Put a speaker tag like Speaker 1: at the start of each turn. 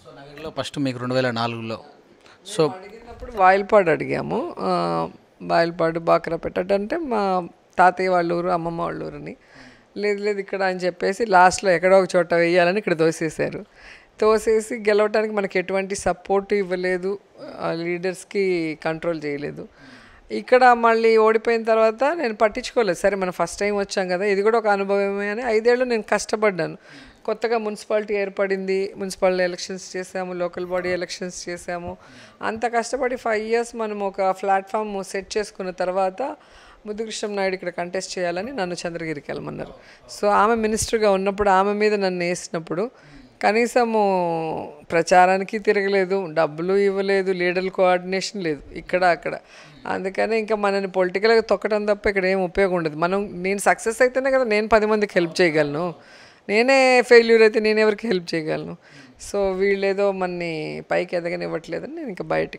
Speaker 1: So నగర్లో first మీకు 2004లో so
Speaker 2: అడిగినప్పుడు వాయిల్పాడు అడిగాము. వాయిల్పాడు బాక్రాపేట అంటే మా తాతయ్య వాళ్ళ ఊరు, అమ్మమ్మ వాళ్ళ ఊరని. లేదు లేదు ఇక్కడ అని చెప్పేసి లాస్ట్లో ఎక్కడో ఒక చోట వేయాలని ఇక్కడ తోసేశారు. తోసేసి గెలవటానికి మనకి ఎటువంటి సపోర్ట్ ఇవ్వలేదు, లీడర్స్కి కంట్రోల్ చేయలేదు. ఇక్కడ మళ్ళీ ఓడిపోయిన తర్వాత నేను పట్టించుకోలేదు. సరే మనం ఫస్ట్ టైం వచ్చాం కదా, ఇది కూడా ఒక అనుభవమే అని 5 ఏళ్ళు నేను కష్టపడ్డాను. కొత్తగా మున్సిపాలిటీ ఏర్పడింది, మున్సిపల్ ఎలక్షన్స్ చేసాము, లోకల్ బాడీ ఎలక్షన్స్ చేసాము. అంత కష్టపడి 5 ఇయర్స్ మనం ఒక ప్లాట్ఫామ్ సెట్ చేసుకున్న తర్వాత ముద్దుకృష్ణం నాయుడు ఇక్కడ కంటెస్ట్ చేయాలని నన్ను చంద్రగిరికి వెళ్ళమన్నారు. సో ఆమె మినిస్టర్గా ఉన్నప్పుడు ఆమె మీద నన్ను వేసినప్పుడు కనీసము ప్రచారానికి తిరగలేదు, డబ్బులు ఇవ్వలేదు, లీడర్ కోఆర్డినేషన్ లేదు ఇక్కడ అక్కడ. అందుకని ఇంకా మనని పొలిటికల్గా తొక్కడం తప్ప ఇక్కడ ఏం ఉపయోగం ఉండదు. నేను సక్సెస్ అయితేనే కదా నేను 10 మందికి హెల్ప్ చేయగలను. నేనే ఫెయిల్యూర్ అయితే నేను ఎవరికి హెల్ప్ చేయగలను? సో వీళ్ళేదో మనని పైకి ఎదగనివ్వట్లేదని నేను ఇంకా బయటికి